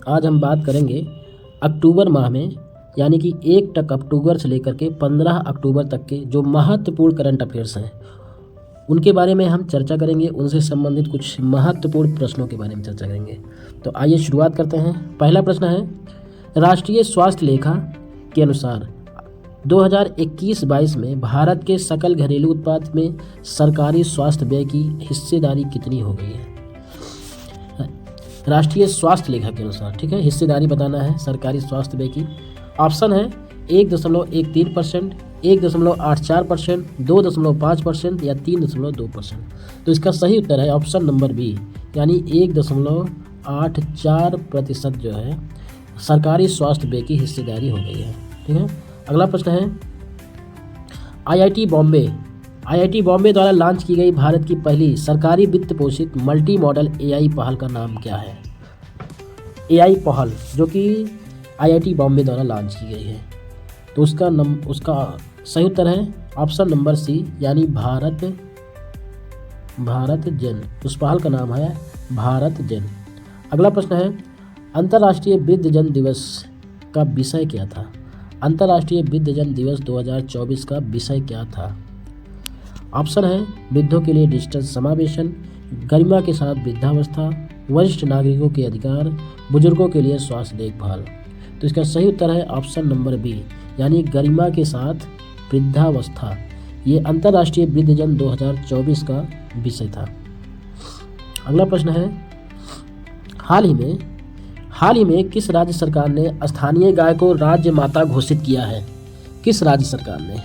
आज हम बात करेंगे अक्टूबर माह में, यानी कि 1 अक्टूबर से लेकर के 15 अक्टूबर तक के जो महत्वपूर्ण करंट अफेयर्स हैं उनके बारे में हम चर्चा करेंगे। उनसे संबंधित कुछ महत्वपूर्ण प्रश्नों के बारे में चर्चा करेंगे। तो आइए शुरुआत करते हैं। पहला प्रश्न है, राष्ट्रीय स्वास्थ्य लेखा के अनुसार 2021-22 में भारत के सकल घरेलू उत्पाद में सरकारी स्वास्थ्य व्यय की हिस्सेदारी कितनी हो गई है? राष्ट्रीय स्वास्थ्य लेखा के अनुसार, ठीक है, हिस्सेदारी बताना है सरकारी स्वास्थ्य व्यय की। ऑप्शन है 1.13%, 1.84%, 2.5% या 3.2%। तो इसका सही उत्तर है ऑप्शन नंबर बी, यानी 1.84% जो है सरकारी स्वास्थ्य व्यय की हिस्सेदारी हो गई है। ठीक है, अगला प्रश्न है, आईआईटी बॉम्बे द्वारा लॉन्च की गई भारत की पहली सरकारी वित्त पोषित मल्टी मॉडल एआई पहल का नाम क्या है? एआई पहल जो कि आईआईटी बॉम्बे द्वारा लॉन्च की गई है, तो उसका सही उत्तर है ऑप्शन नंबर सी, यानी भारत जेन। उस पहल का नाम है भारत जेन। अगला प्रश्न है, अंतर्राष्ट्रीय वृद्धजन दिवस का विषय क्या था? अंतर्राष्ट्रीय वृद्धजन दिवस 2024 का विषय क्या था? ऑप्शन है वृद्धों के लिए डिजिटल समावेशन, गरिमा के साथ वृद्धावस्था, वरिष्ठ नागरिकों के अधिकार, बुजुर्गों के लिए स्वास्थ्य देखभाल। तो इसका सही उत्तर है ऑप्शन नंबर बी, यानी गरिमा के साथ वृद्धावस्था। ये अंतर्राष्ट्रीय वृद्धजन 2024 का विषय था। अगला प्रश्न है, हाल ही में किस राज्य सरकार ने स्थानीय गाय को राज्य माता घोषित किया है? किस राज्य सरकार ने?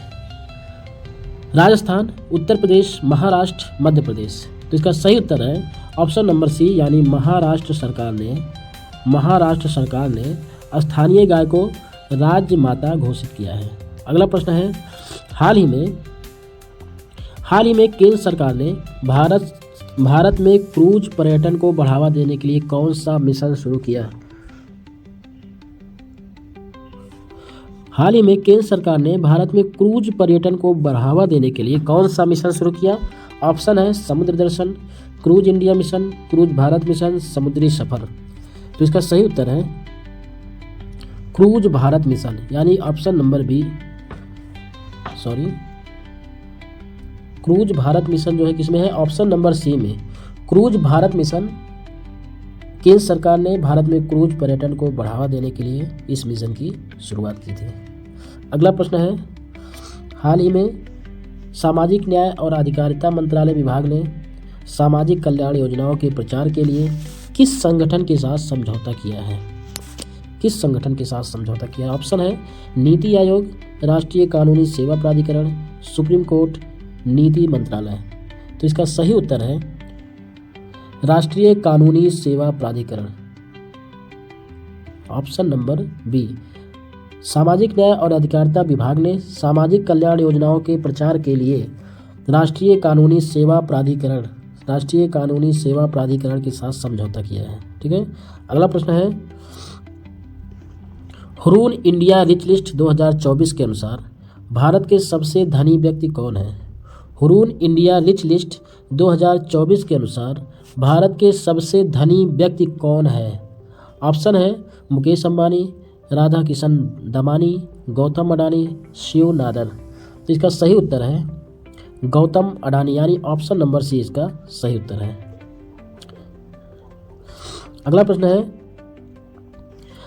राजस्थान, उत्तर प्रदेश, महाराष्ट्र, मध्य प्रदेश। तो इसका सही उत्तर है ऑप्शन नंबर सी, यानी महाराष्ट्र सरकार ने स्थानीय गाय को राज्य माता घोषित किया है। अगला प्रश्न है, हाल ही में केंद्र सरकार ने भारत में क्रूज पर्यटन को बढ़ावा देने के लिए कौन सा मिशन शुरू किया? हाल ही में केंद्र सरकार ने भारत में क्रूज पर्यटन को बढ़ावा देने के लिए कौन सा मिशन शुरू किया? ऑप्शन है समुद्र दर्शन, cruise India mission, cruise Bharat mission, समुद्री सफर। तो इसका सही उत्तर है क्रूज भारत मिशन, यानी option number B, cruise Bharat mission जो है किसमें है? ऑप्शन नंबर सी में। क्रूज भारत मिशन, केंद्र सरकार ने भारत में क्रूज पर्यटन को बढ़ावा देने के लिए इस मिशन की शुरुआत की थी। अगला प्रश्न है, हाल ही में सामाजिक न्याय और अधिकारिता मंत्रालय विभाग ने सामाजिक कल्याण योजनाओं के प्रचार के लिए किस संगठन के साथ समझौता किया है? किस संगठन के साथ समझौता किया? ऑप्शन है नीति आयोग, राष्ट्रीय कानूनी सेवा प्राधिकरण, सुप्रीम कोर्ट, नीति मंत्रालय। तो इसका सही उत्तर है राष्ट्रीय कानूनी सेवा प्राधिकरण, ऑप्शन नंबर बी। सामाजिक न्याय और अधिकारिता विभाग ने सामाजिक कल्याण योजनाओं के प्रचार के लिए राष्ट्रीय कानूनी सेवा प्राधिकरण के साथ समझौता किया है। ठीक है, अगला प्रश्न है, हुरून इंडिया रिच लिस्ट 2024 के अनुसार भारत के सबसे धनी व्यक्ति कौन है? हुरून इंडिया रिच लिस्ट 2024 के अनुसार भारत के सबसे धनी व्यक्ति कौन है? ऑप्शन है मुकेश अंबानी, राधा किशन दमानी, गौतम अडानी, शिव नादर। तो इसका सही उत्तर है गौतम अडानी, यानी ऑप्शन नंबर सी इसका सही उत्तर है। अगला प्रश्न है,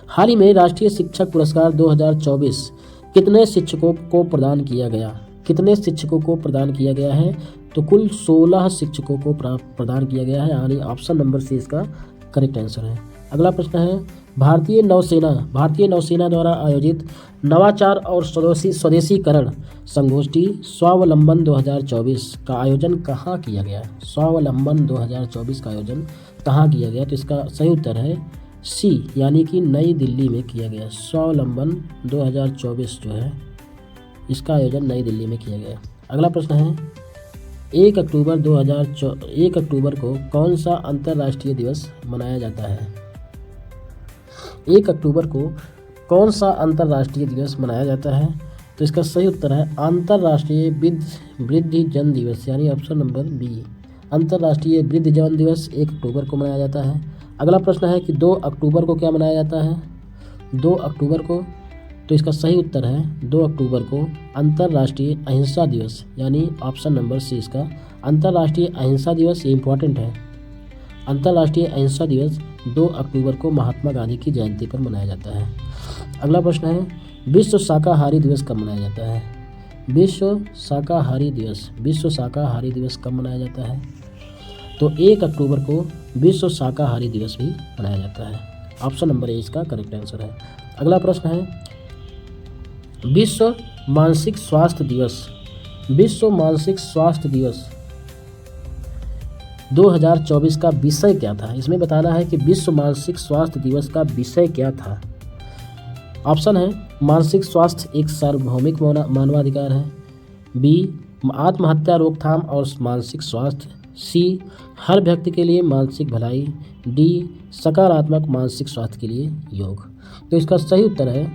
हाल ही में राष्ट्रीय शिक्षक पुरस्कार 2024 कितने शिक्षकों को प्रदान किया गया? कितने शिक्षकों को प्रदान किया गया है? तो कुल 16 शिक्षकों को प्रदान किया गया है, यानी ऑप्शन नंबर सी इसका करेक्ट आंसर है। अगला प्रश्न है, भारतीय नौसेना द्वारा आयोजित नवाचार और स्वदेशीकरण संगोष्ठी स्वावलंबन 2024 का आयोजन कहाँ किया गया? स्वावलंबन 2024 का आयोजन कहाँ किया गया? तो इसका सही उत्तर है सी, यानी कि नई दिल्ली में किया गया। स्वावलंबन 2024 जो है इसका आयोजन नई दिल्ली में किया गया। अगला प्रश्न है, 1 अक्टूबर को कौन सा अंतर्राष्ट्रीय दिवस मनाया जाता है? 1 अक्टूबर को कौन सा अंतर्राष्ट्रीय दिवस मनाया जाता है? तो इसका सही उत्तर है अंतर्राष्ट्रीय वृद्धजन दिवस, यानी ऑप्शन नंबर बी। अंतर्राष्ट्रीय वृद्धजन दिवस 1 अक्टूबर को मनाया जाता है। अगला प्रश्न है कि 2 अक्टूबर को क्या मनाया जाता है? 2 अक्टूबर को, तो इसका सही उत्तर है 2 अक्टूबर को अंतर्राष्ट्रीय अहिंसा दिवस, यानी ऑप्शन नंबर सी इसका अंतर्राष्ट्रीय अहिंसा दिवस। ये इम्पॉर्टेंट है। अंतर्राष्ट्रीय अहिंसा दिवस 2 अक्टूबर को महात्मा गांधी की जयंती पर मनाया जाता है। अगला प्रश्न है विश्व शाकाहारी दिवस कब मनाया जाता है? विश्व शाकाहारी दिवस कब मनाया जाता है? तो 1 अक्टूबर को विश्व शाकाहारी दिवस भी मनाया जाता है। ऑप्शन नंबर ए इसका करेक्ट आंसर है। अगला प्रश्न है विश्व मानसिक स्वास्थ्य दिवस 2024 का विषय क्या था? इसमें बताना है कि विश्व मानसिक स्वास्थ्य दिवस का विषय क्या था। ऑप्शन है मानसिक स्वास्थ्य एक सार्वभौमिक मानवाधिकार है, बी आत्महत्या रोकथाम और मानसिक स्वास्थ्य, सी हर व्यक्ति के लिए मानसिक भलाई, डी सकारात्मक मानसिक स्वास्थ्य के लिए योग। तो इसका सही उत्तर है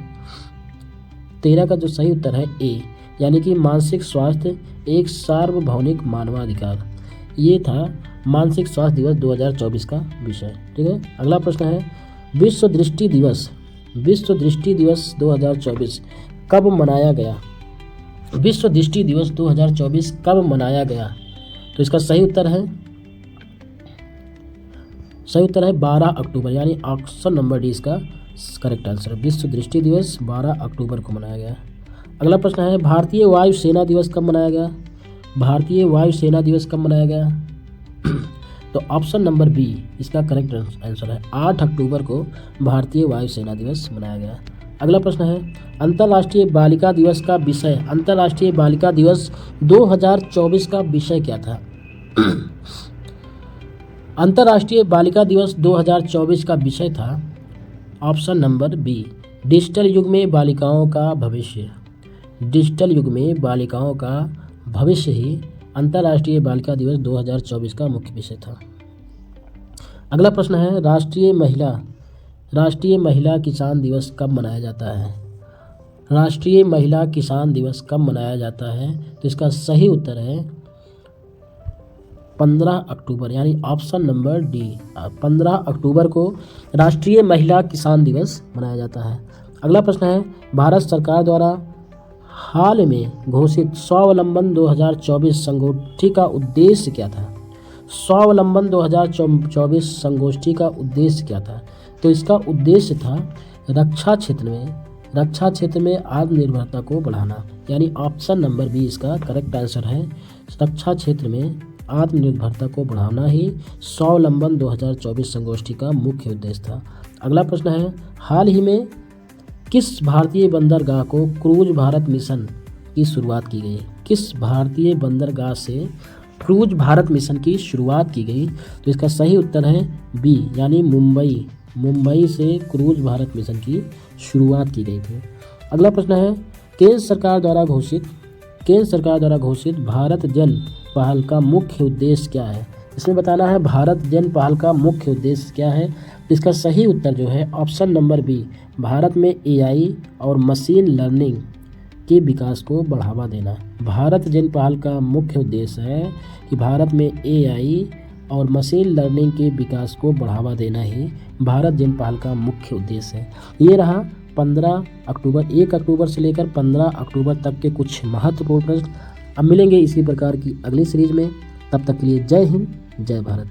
13 का जो सही उत्तर है ए, यानी कि मानसिक स्वास्थ्य एक सार्वभौमिक मानवाधिकार। ये था मानसिक स्वास्थ्य दिवस 2024 का विषय। ठीक है। अगला प्रश्न है विश्व दृष्टि दिवस 2024 कब मनाया गया? विश्व दृष्टि दिवस 2024 कब मनाया गया? तो इसका सही उत्तर है 12 अक्टूबर, यानी ऑप्शन नंबर डी इसका करेक्ट आंसर। विश्व दृष्टि दिवस 12 अक्टूबर को मनाया गया। अगला प्रश्न है भारतीय वायुसेना दिवस कब मनाया गया? तो ऑप्शन नंबर बी इसका करेक्ट आंसर है। 8 अक्टूबर को भारतीय वायुसेना दिवस मनाया गया। अगला प्रश्न है अंतर्राष्ट्रीय बालिका दिवस 2024 का विषय क्या था? अंतर्राष्ट्रीय बालिका दिवस 2024 का विषय था ऑप्शन नंबर बी डिजिटल युग में बालिकाओं का भविष्य ही अंतर्राष्ट्रीय बालिका दिवस 2024 का मुख्य विषय था। अगला प्रश्न है राष्ट्रीय महिला किसान दिवस कब मनाया जाता है? तो इसका सही उत्तर है 15 अक्टूबर, यानी ऑप्शन नंबर डी 15 अक्टूबर को राष्ट्रीय महिला किसान दिवस मनाया जाता है। अगला प्रश्न है भारत सरकार द्वारा हाल में घोषित स्वावलंबन 2024 संगोष्ठी का उद्देश्य क्या था? स्वावलंबन 2024 संगोष्ठी का उद्देश्य क्या था? तो इसका उद्देश्य था रक्षा क्षेत्र में आत्मनिर्भरता को बढ़ाना, यानी ऑप्शन नंबर बी इसका करेक्ट आंसर है। रक्षा क्षेत्र में आत्मनिर्भरता को बढ़ाना ही स्वावलंबन 2024 संगोष्ठी का मुख्य उद्देश्य था। अगला प्रश्न है हाल ही में किस भारतीय बंदरगाह को क्रूज भारत मिशन की शुरुआत की गई? किस भारतीय बंदरगाह से क्रूज भारत मिशन की शुरुआत की गई? तो इसका सही उत्तर है बी, यानी मुंबई से क्रूज भारत मिशन की शुरुआत की गई थी। अगला प्रश्न है केंद्र सरकार द्वारा घोषित भारत जन पहल का मुख्य उद्देश्य क्या है? इसमें बताना है भारत जन पहल का मुख्य उद्देश्य क्या है। इसका सही उत्तर जो है ऑप्शन नंबर बी भारत में एआई और मशीन लर्निंग के विकास को बढ़ावा देना। भारत जन पहल का मुख्य उद्देश्य है कि भारत में एआई और मशीन लर्निंग के विकास को बढ़ावा देना ही भारत जन पहल का मुख्य उद्देश्य है। ये रहा 15 अक्टूबर 1 अक्टूबर से लेकर 15 अक्टूबर तक के कुछ महत्वपूर्ण प्रश्न। अब मिलेंगे इसी प्रकार की अगली सीरीज में, तब तक के लिए जय हिंद जय भारत।